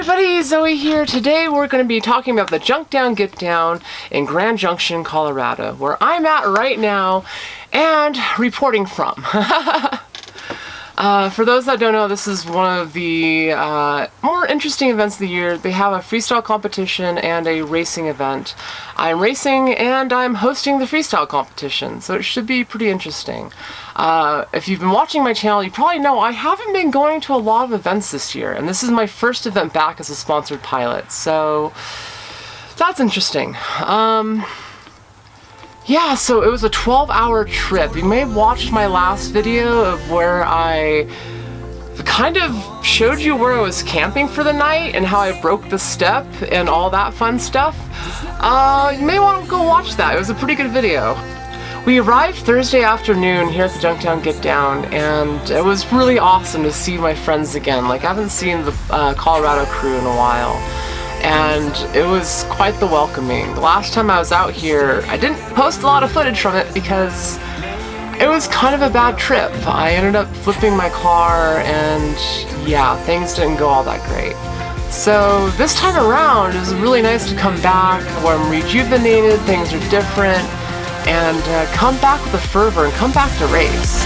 everybody, Zoe here. Today we're going to be talking about the Junktown Getdown in Grand Junction, Colorado, where I'm at right now and reporting from. For those that don't know, this is one of the more interesting events of the year. They have a freestyle competition and a racing event. I'm racing and I'm hosting the freestyle competition, so it should be pretty interesting. If you've been watching my channel, you probably know I haven't been going to a lot of events this year, and this is my first event back as a sponsored pilot, so that's interesting. Yeah, so it was a 12-hour trip. You may have watched my last video of where I kind of showed you where I was camping for the night and how I broke the step and all that fun stuff. You may want to go watch that. It was a pretty good video. We arrived Thursday afternoon here at the Junktown Getdown, and it was really awesome to see my friends again. Like, I haven't seen the Colorado crew in a while. And it was quite the welcoming. The last time I was out here, I didn't post a lot of footage from it because it was kind of a bad trip. I ended up flipping my car and yeah, things didn't go all that great. So this time around, it was really nice to come back where I'm rejuvenated, things are different, and come back with a fervor and come back to race.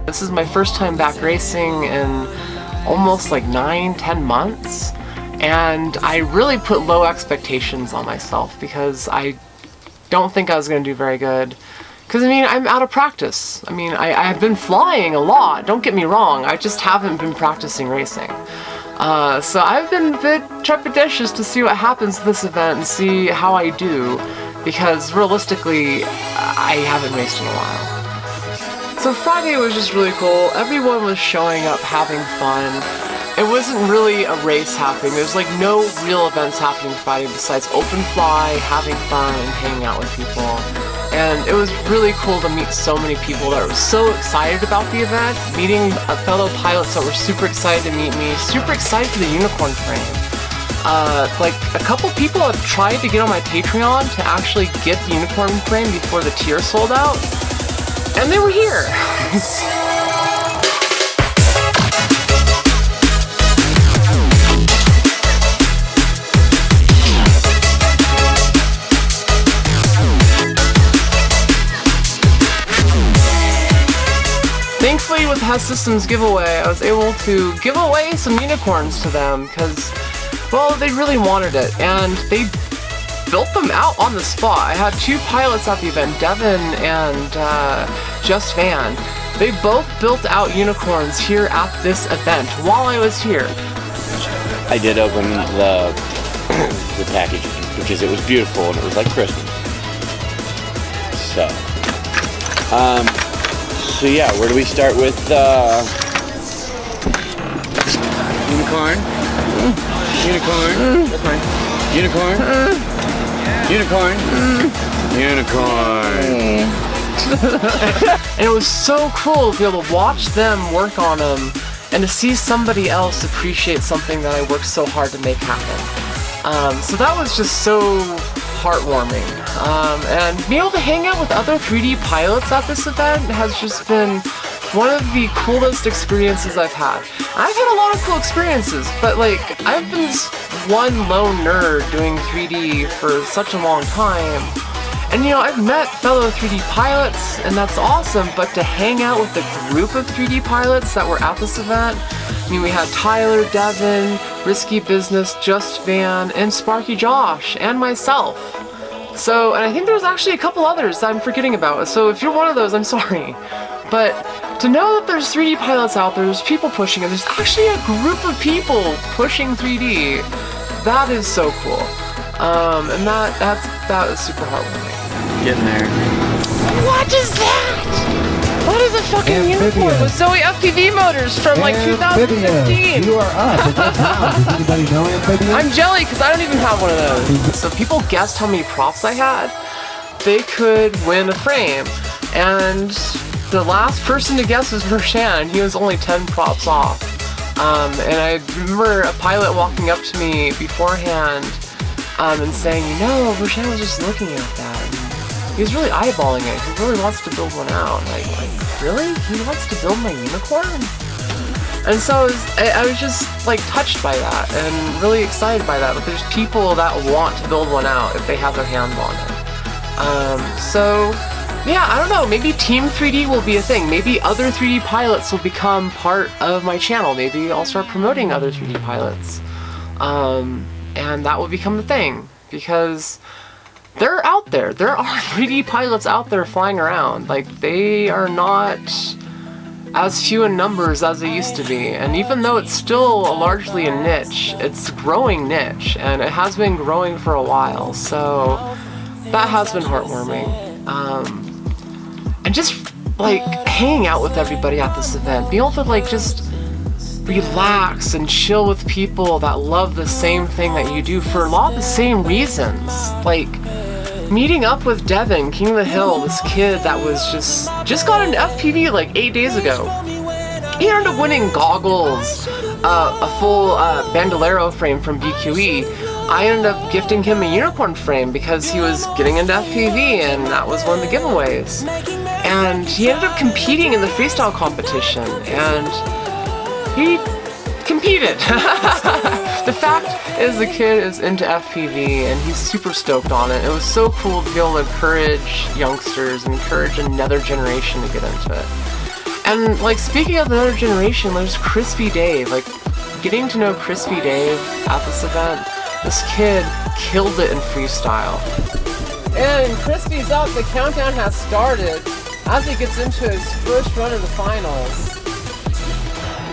This is my first time back racing in almost like 9-10 months, and I really put low expectations on myself because I don't think I was going to do very good. Because I mean, I'm out of practice. I mean, I've been flying a lot, don't get me wrong, I just haven't been practicing racing. So I've been a bit trepidatious to see what happens to this event and see how I do, because realistically, I haven't raced in a while. So Friday was just really cool. Everyone was showing up, having fun. It wasn't really a race happening. There's like no real events happening Friday besides open fly, having fun, and hanging out with people. And it was really cool to meet so many people that were so excited about the event, meeting fellow pilots that were super excited to meet me, super excited for the unicorn frame. Like a couple people have tried to get on my Patreon to actually get the unicorn frame before the tier sold out. And they were here! Thankfully, with the Hess Systems giveaway, I was able to give away some unicorns to them because, well, they really wanted it, and they built them out on the spot. I had two pilots at the event, Devin and Just Van. They both built out unicorns here at this event while I was here. I did open the package because it was beautiful and it was like Christmas. So yeah, where do we start with unicorn? Unicorn. That's fine. Unicorn. Unicorn. Unicorn. And it was so cool to be able to watch them work on them and to see somebody else appreciate something that I worked so hard to make happen. So that was just so heartwarming. And being able to hang out with other 3D pilots at this event has just been one of the coolest experiences I've had. I've had a lot of cool experiences, but like, I've been this one lone nerd doing 3D for such a long time. And you know, I've met fellow 3D pilots, and that's awesome, but to hang out with a group of 3D pilots that were at this event, I mean, we had Tyler, Devin, Risky Business, Just Van, and Sparky Josh, and myself. So, and I think there was actually a couple others that I'm forgetting about, so if you're one of those, I'm sorry. But to know that there's 3D pilots out there, there's people pushing it, there's actually a group of people pushing 3D, that is so cool. And that was super heartwarming. Getting there. What is that? What is a fucking unicorn with Zoe FPV motors from like 2015? You are up. Does anybody know Amphibian? I'm jelly because I don't even have one of those. So people guessed how many props I had. they could win a frame. And the last person to guess was Vershan. He was only 10 props off. And I remember a pilot walking up to me beforehand and saying, you know, Vershan was just looking at that. And he was really eyeballing it. He really wants to build one out. Like, really? He wants to build my unicorn? And so I was just like touched by that and really excited by that. But there's people that want to build one out if they have their hands on it. So yeah, I don't know. Maybe Team 3D will be a thing. Maybe other 3D pilots will become part of my channel. Maybe I'll start promoting other 3D pilots, and that will become the thing because they're out there. There are 3D pilots out there flying around. Like, they are not as few in numbers as they used to be, and even though it's still largely a niche, it's a growing niche, and it has been growing for a while, so that has been heartwarming. And just like hanging out with everybody at this event, being able to like just relax and chill with people that love the same thing that you do for a lot of the same reasons. Like meeting up with Devin, King of the Hill, this kid that was just got into FPV like 8 days ago. He ended up winning goggles, a full Bandolero frame from BQE. I ended up gifting him a unicorn frame because he was getting into FPV, and that was one of the giveaways. And he ended up competing in the freestyle competition, and he competed. The fact is, the kid is into FPV and he's super stoked on it. It was so cool to be able to encourage youngsters, encourage another generation to get into it. And like, speaking of another generation, there's Crispy Dave. Like, getting to know Crispy Dave at this event, this kid killed it in freestyle. And Crispy's up, the countdown has started as he gets into his first run of the finals.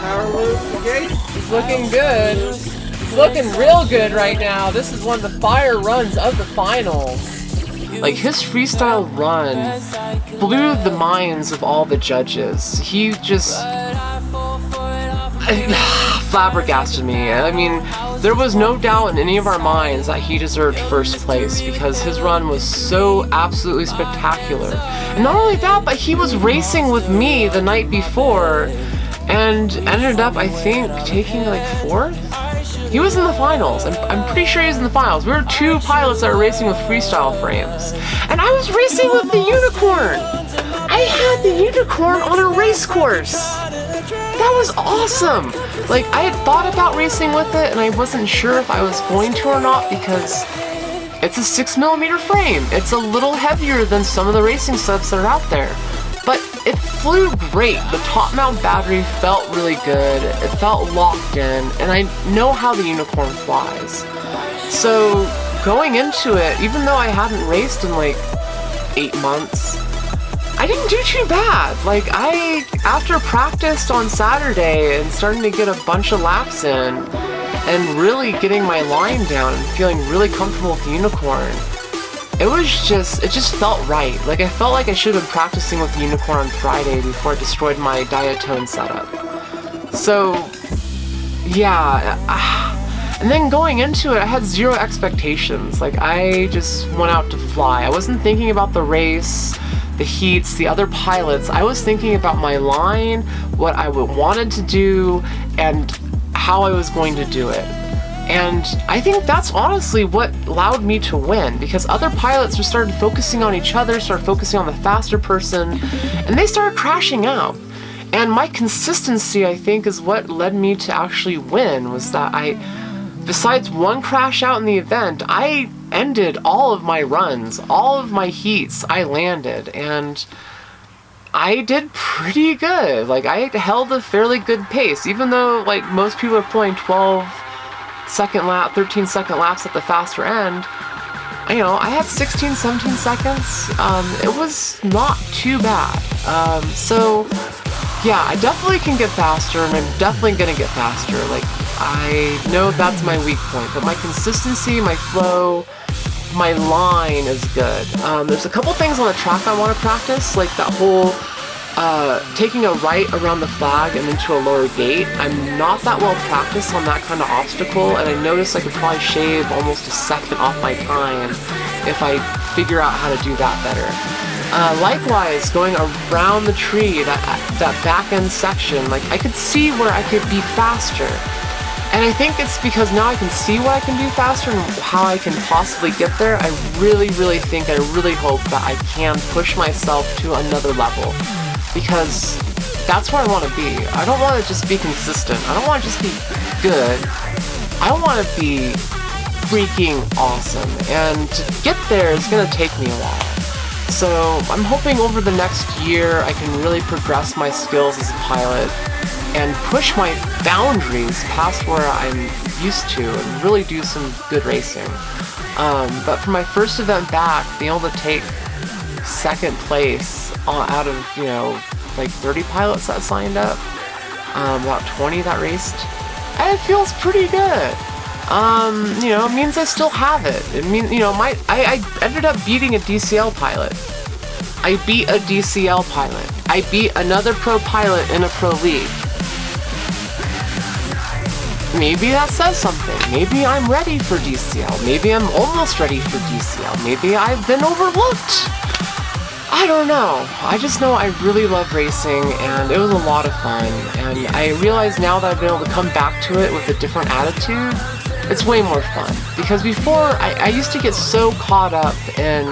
Power loop, okay? He's looking good. He's looking real good right now. This is one of the fire runs of the finals. Like, his freestyle run blew the minds of all the judges. He just flabbergasted me. I mean, there was no doubt in any of our minds that he deserved first place because his run was so absolutely spectacular. And not only that, but he was racing with me the night before and ended up, I think, taking like 4th? He was in the finals. I'm pretty sure he was in the finals. We were 2 pilots that were racing with freestyle frames. And I was racing with the unicorn! I had the unicorn on a race course! That was awesome! Like, I had thought about racing with it, and I wasn't sure if I was going to or not because it's a 6mm frame. It's a little heavier than some of the racing subs that are out there. But it flew great. The top mount battery felt really good. It felt locked in, and I know how the unicorn flies. So going into it, even though I hadn't raced in like 8 months, I didn't do too bad. Like, after practice on Saturday and starting to get a bunch of laps in and really getting my line down and feeling really comfortable with the unicorn, it just felt right. Like, I felt like I should have been practicing with the unicorn on Friday before I destroyed my diatone setup. So, yeah. And then going into it, I had 0 expectations. Like, I just went out to fly. I wasn't thinking about the race, the heats, the other pilots. I was thinking about my line, what I wanted to do, and how I was going to do it. And I think that's honestly what allowed me to win, because other pilots just started focusing on each other, started focusing on the faster person, and they started crashing out. And my consistency, I think, is what led me to actually win, was that besides 1 crash out in the event, I ended all of my runs, all of my heats I landed, and I did pretty good. Like, I held a fairly good pace, even though like most people are pulling 12-second lap, 13-second laps at the faster end. You know, I had 16, 17 seconds. It was not too bad. So yeah, I definitely can get faster, and I'm definitely gonna get faster. Like, I know that's my weak point, but my consistency, my flow, my line is good. There's a couple things on the track I want to practice, like that whole taking a right around the flag and into a lower gate. I'm not that well practiced on that kind of obstacle, and I noticed I could probably shave almost a second off my time if I figure out how to do that better. Likewise, going around the tree, that back end section, like I could see where I could be faster. And I think it's because now I can see what I can do faster and how I can possibly get there. I really, really think, I really hope that I can push myself to another level, because that's where I want to be. I don't want to just be consistent. I don't want to just be good. I want to be freaking awesome. And to get there is going to take me a while. So I'm hoping over the next year I can really progress my skills as a pilot and push my boundaries past where I'm used to and really do some good racing. But for my first event back, being able to take second place out of, like 30 pilots that signed up, about 20 that raced, it feels pretty good. It means I still have it. It means, I ended up beating a DCL pilot. I beat a DCL pilot. I beat another pro pilot in a pro league. Maybe that says something. Maybe I'm ready for DCL. Maybe I'm almost ready for DCL. Maybe I've been overlooked. I don't know. I just know I really love racing, and it was a lot of fun. And I realize now that I've been able to come back to it with a different attitude, it's way more fun. Because before, I used to get so caught up in,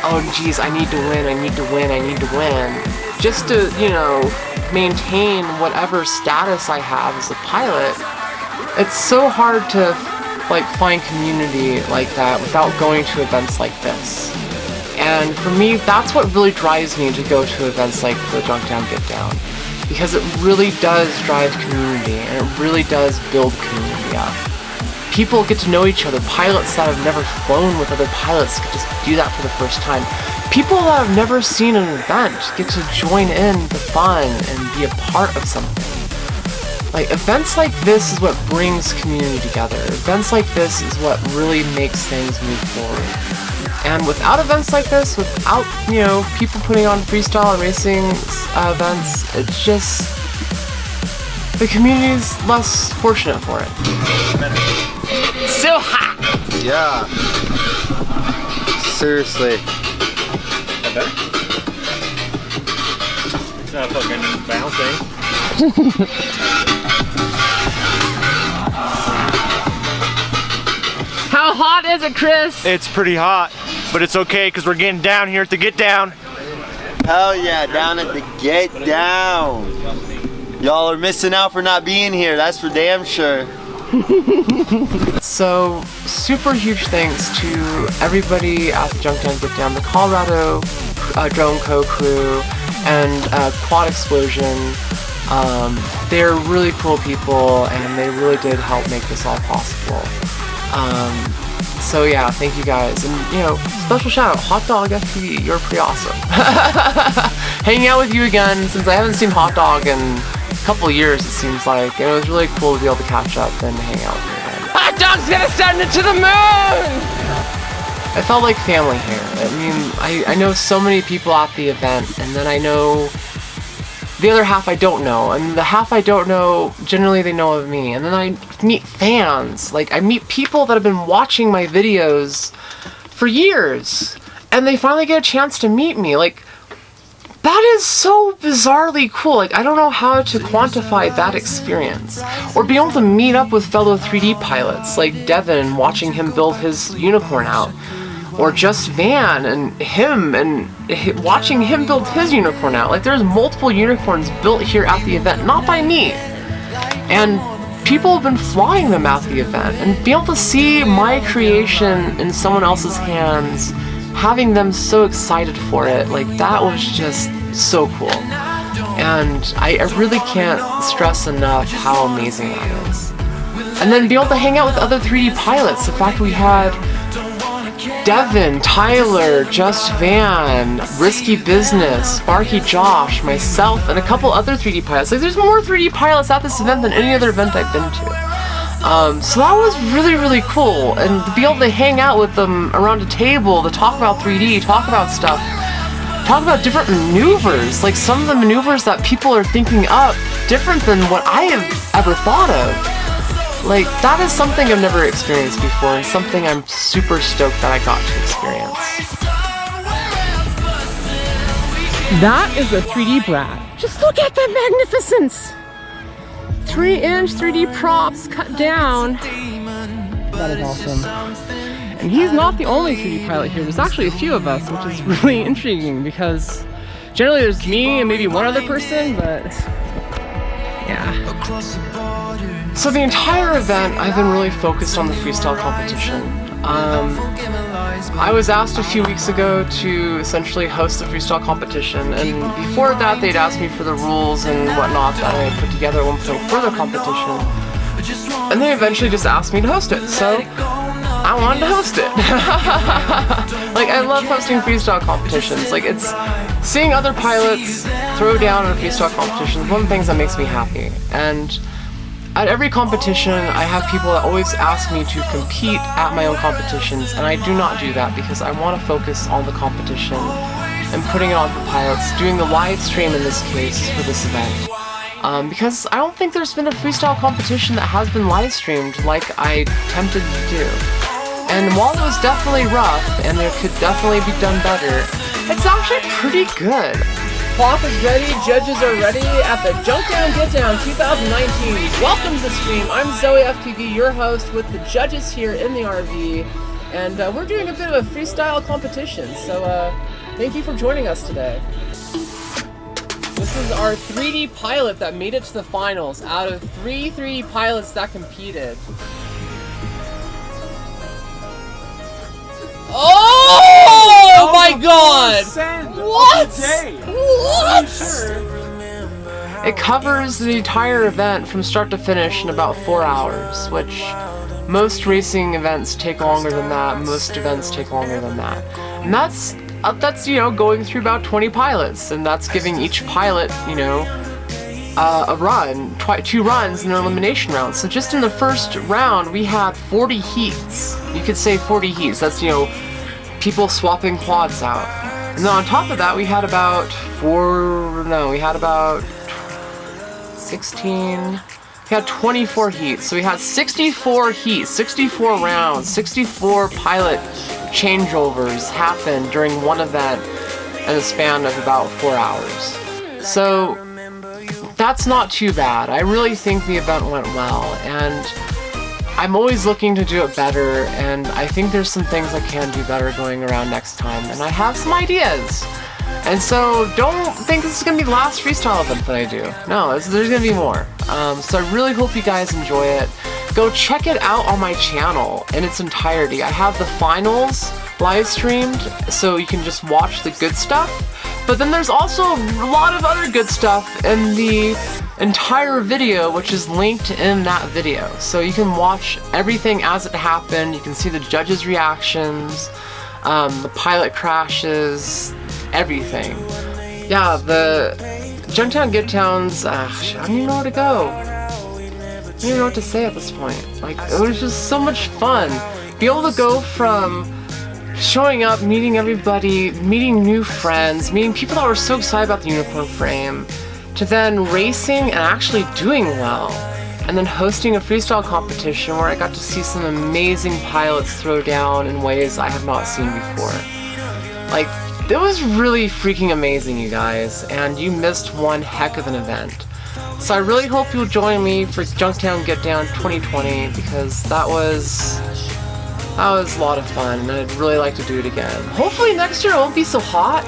oh geez, I need to win, I need to win, I need to win. Just to, maintain whatever status I have as a pilot. It's so hard to find community like that without going to events like this. And for me, that's what really drives me to go to events like the Junktown Getdown, because it really does drive community, and it really does build community up. People get to know each other. Pilots that have never flown with other pilots get to do that for the first time. People that have never seen an event get to join in the fun and be a part of something. Events like this is what brings community together. Events like this is what really makes things move forward. And without events like this, without, people putting on freestyle and racing events, it's just, the community's less fortunate for it. So hot! Yeah. Seriously. It's not fucking bouncing. How hot is it, Chris? It's pretty hot, but it's okay because we're getting down here at the Get Down. Hell yeah, down at the Get Down. Y'all are missing out for not being here, that's for damn sure. So, super huge thanks to everybody at the Junktown Getdown, the Colorado Drone Co. crew, and Quad Explosion. They're really cool people, and they really did help make this all possible. So yeah, thank you guys, and special shout out, Hot Dog FPV, you're pretty awesome. Hanging out with you again, since I haven't seen Hot Dog in a couple of years, it seems like, and it was really cool to be able to catch up and hang out with you again. Hot Dog's gonna send it to the moon! I felt like family here. I mean, I know so many people at the event, and then I know the other half I don't know, and the half I don't know, generally they know of me, and then I meet fans. I meet people that have been watching my videos for years, and they finally get a chance to meet me. That is so bizarrely cool. I don't know how to quantify that experience. Or being able to meet up with fellow 3D pilots, like Devin, watching him build his unicorn out. Or just Van and him, and watching him build his unicorn out. There's multiple unicorns built here at the event, not by me. And people have been flying them at the event, and being able to see my creation in someone else's hands, having them so excited for it, that was just so cool. And I really can't stress enough how amazing that is. And then be able to hang out with other 3D pilots. The fact we had Devin, Tyler, Just Van, Risky Business, Sparky Josh, myself, and a couple other 3D pilots. There's more 3D pilots at this event than any other event I've been to. So that was really, really cool. And to be able to hang out with them around a table, to talk about 3D, talk about stuff, talk about different maneuvers. Some of the maneuvers that people are thinking up, different than what I have ever thought of. That is something I've never experienced before, and something I'm super stoked that I got to experience. That is a 3D brat. Just look at that magnificence! 3-inch 3D props cut down. That is awesome. And he's not the only 3D pilot here. There's actually a few of us, which is really intriguing because generally there's me and maybe one other person, but yeah. So the entire event, I've been really focused on the freestyle competition. I was asked a few weeks ago to essentially host the freestyle competition, and before that they'd asked me for the rules and whatnot that I had put together at one point for the competition. And they eventually just asked me to host it, so I wanted to host it. Like, I love hosting freestyle competitions. Like, it's seeing other pilots throw down in a freestyle competition is one of the things that makes me happy. And at every competition, I have people that always ask me to compete at my own competitions, and I do not do that because I want to focus on the competition and putting it on for pilots, doing the live stream in this case for this event. Because I don't think there's been a freestyle competition that has been live streamed like I attempted to do. And while it was definitely rough, and there could definitely be done better, it's actually pretty good. Clock is ready, judges are ready at the Junktown Getdown 2019. Welcome to the stream. I'm Zoe FPV, your host, with the judges here in the RV. And we're doing a bit of a freestyle competition, so thank you for joining us today. This is our 3D pilot that made it to the finals out of 3 3D pilots that competed. Oh my god! What? What? It covers the entire event from start to finish in about 4 hours, which most racing events take longer than that, most events take longer than that. And that's you know, going through about 20 pilots, and that's giving each pilot, you know, a run, 2 runs in an elimination round. So just in the first round, we had 40 heats. You could say 40 heats. That's, you know, people swapping quads out. And then on top of that, we had about 16. We had 24 heats. So we had 64 heats, 64 rounds, 64 pilot changeovers happen during one event in a span of about 4 hours. So that's not too bad. I really think the event went well, and I'm always looking to do it better, and I think there's some things I can do better going around next time, and I have some ideas. And so don't think this is going to be the last freestyle event that I do. No, there's going to be more. So I really hope you guys enjoy it. Go check it out on my channel in its entirety. I have the finals live streamed, so you can just watch the good stuff. But then there's also a lot of other good stuff in the entire video, which is linked in that video. So you can watch everything as it happened. You can see the judges' reactions, the pilot crashes, everything. Yeah, the Junktown Getdowns, I don't even know where to go. I don't even know what to say at this point. Like, it was just so much fun. Be able to go from showing up, meeting everybody, meeting new friends, meeting people that were so excited about the unicorn frame, to then racing and actually doing well, and then hosting a freestyle competition where I got to see some amazing pilots throw down in ways I have not seen before. Like, it was really freaking amazing, you guys, and you missed one heck of an event. So I really hope you'll join me for Junktown Getdown 2020, because that was a lot of fun, and I'd really like to do it again. Hopefully next year it won't be so hot.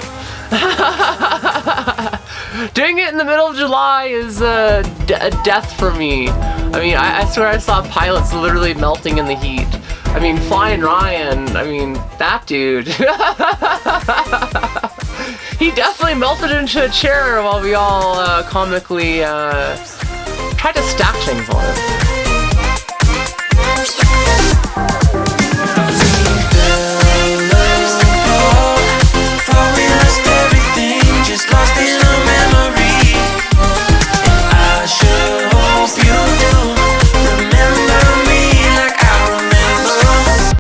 Doing it in the middle of July is a death for me. I mean, I swear I saw pilots literally melting in the heat. I mean, Flying Ryan, I mean, that dude. He definitely melted into a chair while we all comically tried to stack things on it.